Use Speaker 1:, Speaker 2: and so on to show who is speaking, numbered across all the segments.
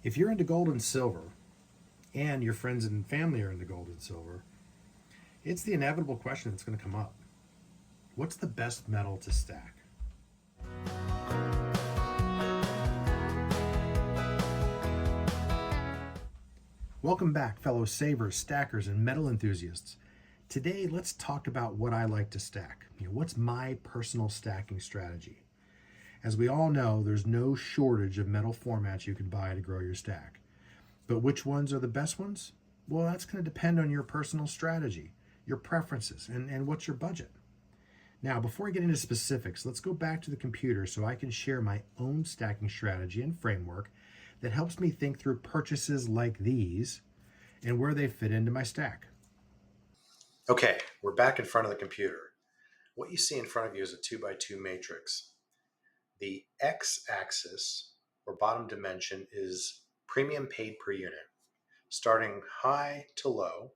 Speaker 1: If you're into gold and silver, and your friends and family are into gold and silver, it's the inevitable question that's going to come up. What's the best metal to stack? Welcome back, fellow savers, stackers, and metal enthusiasts. Today, let's talk about what I like to stack. What's my personal stacking strategy? As we all know, there's no shortage of metal formats you can buy to grow your stack. But which ones are the best ones? Well, that's going to depend on your personal strategy, your preferences, and what's your budget. Now, before I get into specifics, let's go back to the computer so I can share my own stacking strategy and framework that helps me think through purchases like these and where they fit into my stack. Okay, we're back in front of the computer. What you see in front of you is a 2x2 matrix. The x-axis, or bottom dimension, is premium paid per unit, starting high to low.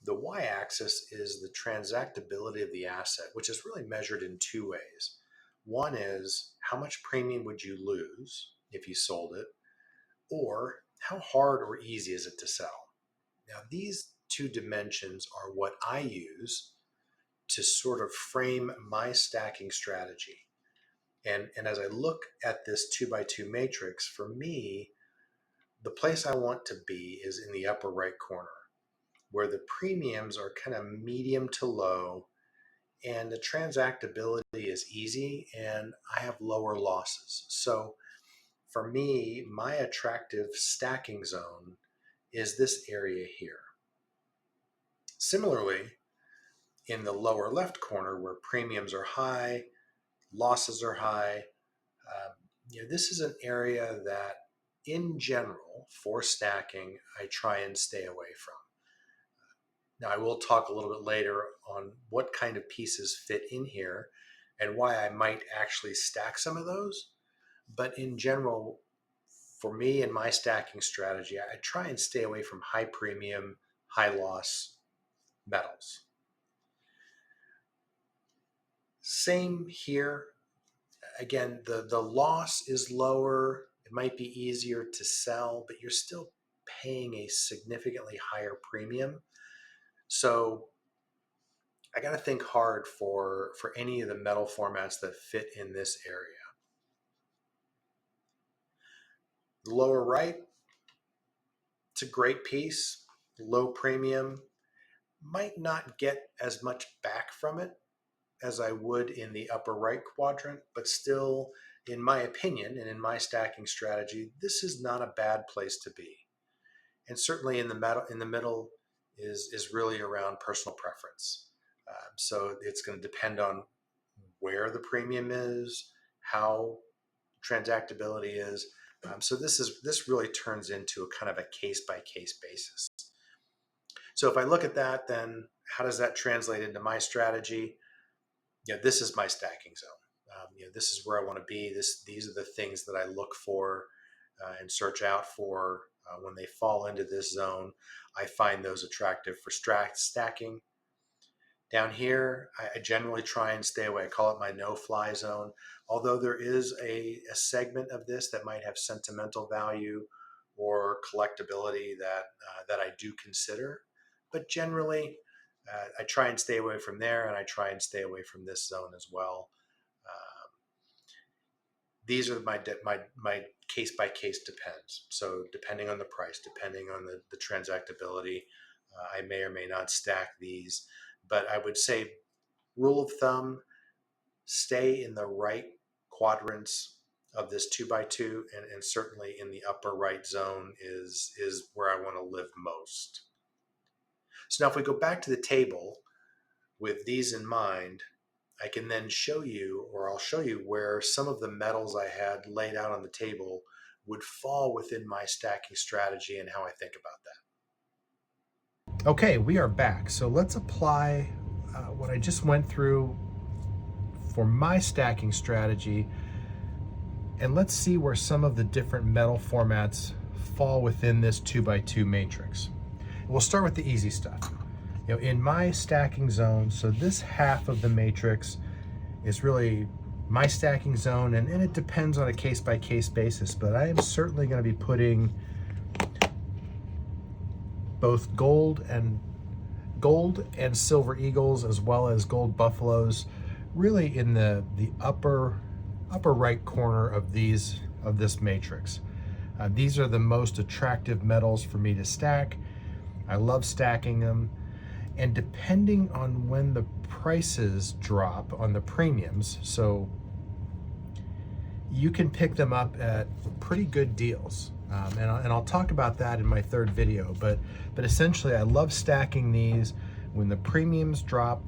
Speaker 1: The y-axis is the transactability of the asset, which is really measured in two ways. One is how much premium would you lose if you sold it, or how hard or easy is it to sell? Now, these two dimensions are what I use to sort of frame my stacking strategy. And as I look at this 2x2 matrix, for me, the place I want to be is in the upper right corner, where the premiums are kind of medium to low, and the transactability is easy, and I have lower losses. So for me, my attractive stacking zone is this area here. Similarly, in the lower left corner, where premiums are high, losses are high, this is an area that, in general, for stacking, I try and stay away from. Now, I will talk a little bit later on what kind of pieces fit in here and why I might actually stack some of those. But in general, for me and my stacking strategy, I try and stay away from high premium, high loss metals. Same here. Again, the loss is lower. It might be easier to sell, but you're still paying a significantly higher premium. So I got to think hard for any of the metal formats that fit in this area. The lower right, it's a great piece, low premium, might not get as much back from it as I would in the upper right quadrant, but still, in my opinion and in my stacking strategy, this is not a bad place to be. And certainly in the middle is really around personal preference. So it's going to depend on where the premium is, how transactability is. So this really turns into a kind of a case-by-case basis. So if I look at that, then how does that translate into my strategy? This is my stacking zone. This is where I want to be. These are the things that I look for and search out for. When they fall into this zone, I find those attractive for stacking. Down here, I generally try and stay away. I call it my no-fly zone. Although there is a segment of this that might have sentimental value or collectability that I do consider, but generally, I try and stay away from there, and I try and stay away from this zone as well. These are my case by case depends. So depending on the price, depending on the transactability, I may or may not stack these. But I would say, rule of thumb, stay in the right quadrants of this 2x2, and certainly in the upper right zone is where I want to live most. So now if we go back to the table with these in mind, I can then show you, or I'll show you, where some of the metals I had laid out on the table would fall within my stacking strategy and how I think about that. Okay, we are back. So let's apply what I just went through for my stacking strategy, and let's see where some of the different metal formats fall within this 2x2 matrix. We'll start with the easy stuff. In my stacking zone, so this half of the matrix is really my stacking zone, and it depends on a case-by-case basis, but I am certainly going to be putting both gold and silver eagles, as well as gold buffaloes, really in the upper right corner of this matrix. These are the most attractive metals for me to stack. I love stacking them, and depending on when the prices drop on the premiums, so you can pick them up at pretty good deals. And I'll talk about that in my third video, but essentially I love stacking these. When the premiums drop,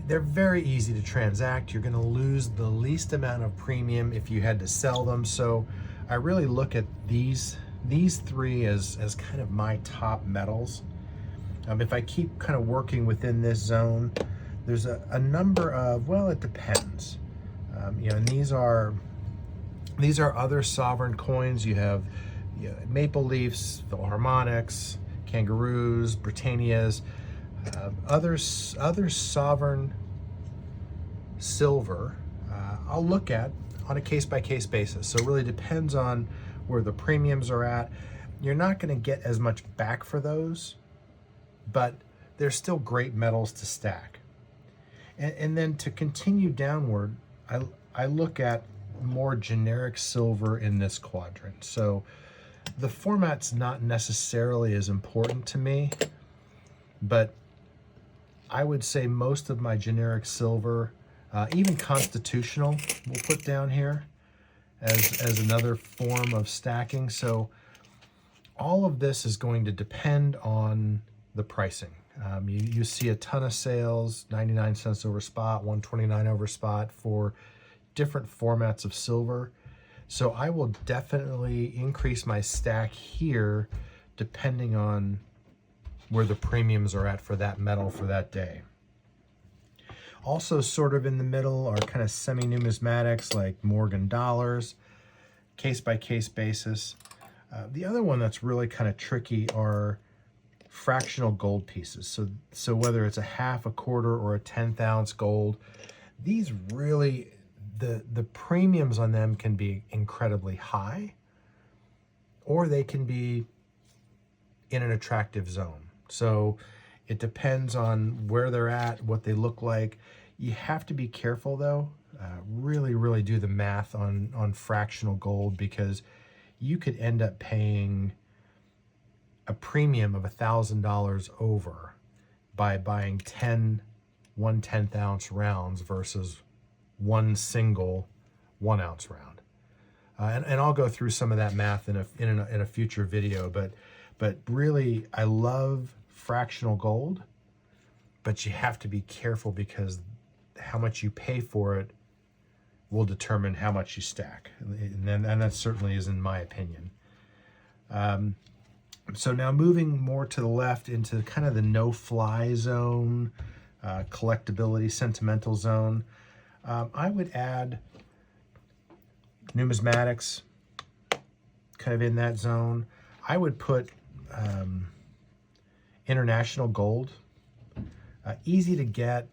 Speaker 1: they're very easy to transact. You're gonna lose the least amount of premium if you had to sell them. So I really look at these three as kind of my top metals. If I keep kind of working within this zone, there's a number of, well, it depends. And these are other sovereign coins. You have Maple Leafs, Philharmonics, Kangaroos, Britannias, other sovereign silver. I'll look at on a case-by-case basis. So it really depends on where the premiums are at. You're not going to get as much back for those, but they're still great metals to stack. And then to continue downward, I look at more generic silver in this quadrant. So the format's not necessarily as important to me, but I would say most of my generic silver, even constitutional, we'll put down here as another form of stacking. So all of this is going to depend on the pricing. You see a ton of sales, 99 cents over spot, 129 over spot for different formats of silver. So I will definitely increase my stack here depending on where the premiums are at for that metal for that day. Also sort of in the middle are kind of semi-numismatics like Morgan dollars, case-by-case basis. The other one that's really kind of tricky are fractional gold pieces. So whether it's a half, a quarter, or a 10th ounce gold, these really, the premiums on them can be incredibly high, or they can be in an attractive zone. So it depends on where they're at, what they look like. You have to be careful though. Really do the math on fractional gold, because you could end up paying a premium of $1,000 over by buying 10 1/10 ounce rounds versus one single 1 ounce round. And I'll go through some of that math in a future video, but really I love fractional gold, but you have to be careful because how much you pay for it will determine how much you stack. And that certainly is in my opinion. So now moving more to the left into kind of the no-fly zone, collectability, sentimental zone, I would add numismatics kind of in that zone. I would put international gold, easy to get,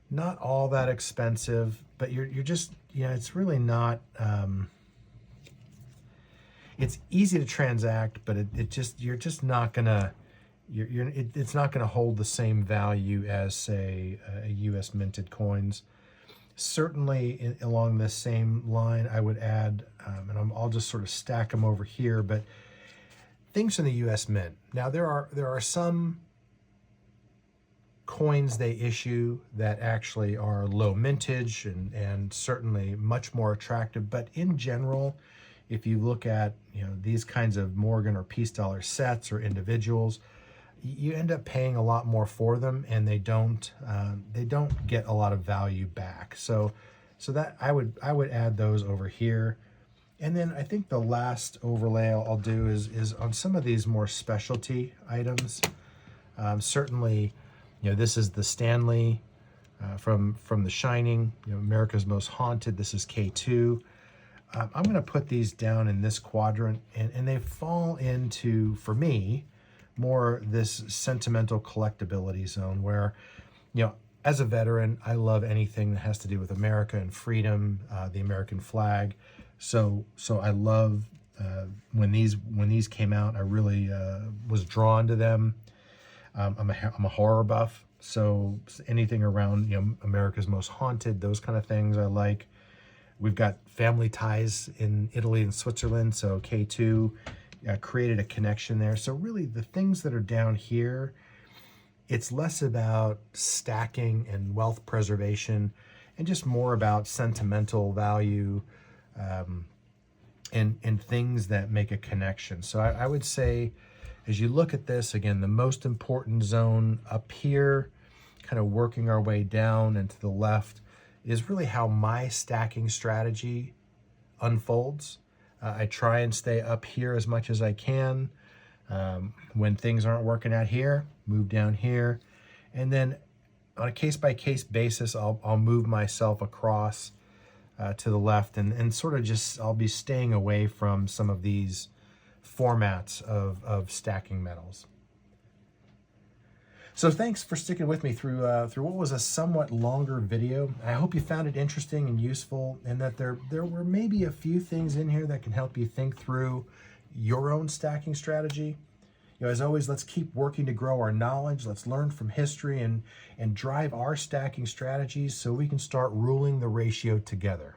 Speaker 1: not all that expensive, but you're just, it's really not, it's easy to transact, but you're just not gonna, it's not gonna hold the same value as say US minted coins. Certainly along this same line, I would add, and I'll just sort of stack them over here, but things from the US Mint. Now there are some coins they issue that actually are low mintage and certainly much more attractive, but in general, if you look at these kinds of Morgan or Peace Dollar sets or individuals, you end up paying a lot more for them, and they don't get a lot of value back. So that I would add those over here. And then I think the last overlay I'll do is on some of these more specialty items. Certainly, this is the Stanley from The Shining, America's Most Haunted. This is K2. I'm going to put these down in this quadrant, and they fall into, for me, more this sentimental collectability zone where, as a veteran, I love anything that has to do with America and freedom, the American flag. So I love when these came out. I really was drawn to them. I'm a horror buff, so anything around America's Most Haunted, those kind of things I like. We've got family ties in Italy and Switzerland, so K2 created a connection there. So really, the things that are down here, it's less about stacking and wealth preservation and just more about sentimental value and things that make a connection. So I would say, as you look at this, again, the most important zone up here, kind of working our way down and to the left, is really how my stacking strategy unfolds. I try and stay up here as much as I can. When things aren't working out here, move down here. And then on a case-by-case basis, I'll move myself across to the left and sort of just, I'll be staying away from some of these formats of stacking metals. So thanks for sticking with me through what was a somewhat longer video. I hope you found it interesting and useful, and that there were maybe a few things in here that can help you think through your own stacking strategy. As always, let's keep working to grow our knowledge. Let's learn from history and drive our stacking strategies so we can start ruling the ratio together.